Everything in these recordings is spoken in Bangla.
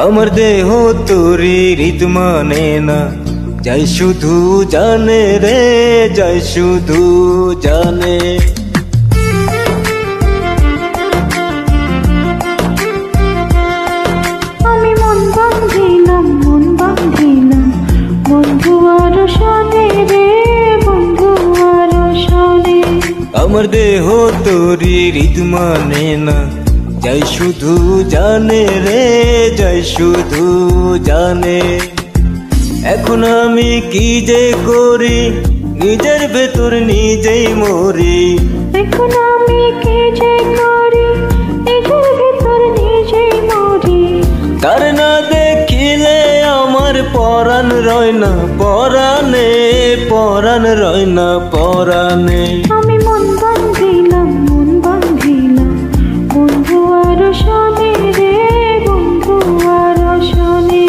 আমার দেহ তোরি রীত মানে না, যাই শুধু জানে রে, যাই শুধু জানে। আমি মন বাঁধিলাম বন্ধু আর শোনে রে, বন্ধু আর শোনে। আমার দেহ তোরি রীত মানে না, যাই শুধু জানে রে, যাই শুধু জানে। এখন আমি কি যে করি, নিজের ভেতর নিজেই মরি। এখন আমি কি যে করি, নিজের ভেতর নিজেই মরি। তার না দেখিলে আমার পরাণ রয় না পরাণে, পরাণ রয় না পরাণে। আমি মন বাঁধিলাম বন্ধু আর শোনে রে, বন্ধু আর শোনে।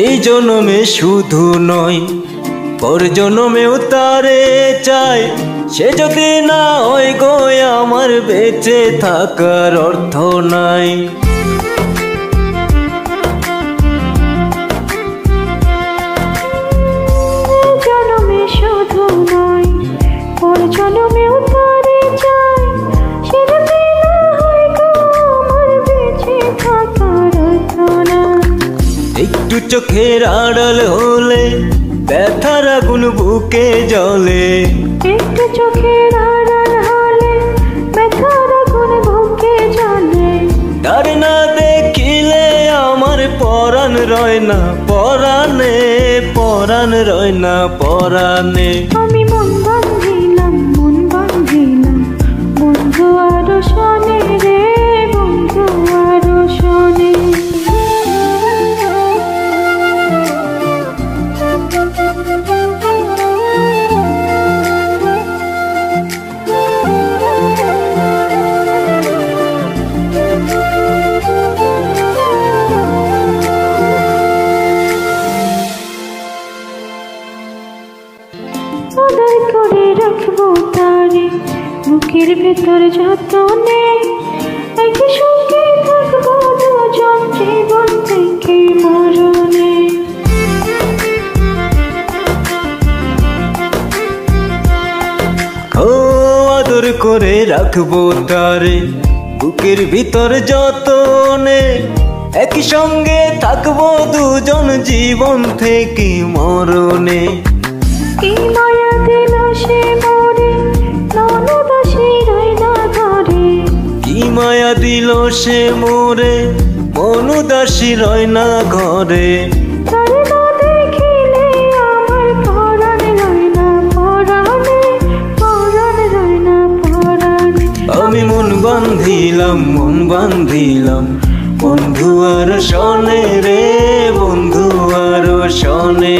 এই জন্মে শুধু নয়, পর জন্মেও তারে চাই। সে যদি না হয় গো আমার বেঁচে থাকার অর্থ নাই। জন্মে শুধু নয়, পর জন্মেও তারে চাই। সে যদি না হয় গো আমার বেঁচে থাকার অর্থ নাই। একটু চোখের আড়াল হলে ব্যথার আগুন বুকে জ্বলে। একটু চোখের আড়াল হলে ব্যথার আগুন বুকে জ্বলে। তার না দেখিলে আমার পরাণ রয় না পরাণে, পরাণ রয় না পরাণে। আমি মন বাঁধিলাম বন্ধু আর শোনে রে, বন্ধু আর শোনে। আদর করে রাখবো তারে বুকের ভেতর যতনে। একই সঙ্গে থাকবো দুজন জীবন থেকে মরণে। ও আদর করে রাখবো তারে বুকের ভিতর যতনে। একই সঙ্গে থাকবো দুজন জীবন থেকে মরণে। কি মায়া দিল সে মোরে, ননদাসী রয় না ঘরে। কি মায়া দিল সে মোরে, মনুদাসী রয় না ঘরে। তারে না দেখিলে আমার পরাণ রয় না পরাণে, পরাণ রয় না পরাণে। আমি মন বাঁধিলাম বন্ধু আর শোনে রে, বন্ধু আর শোনে।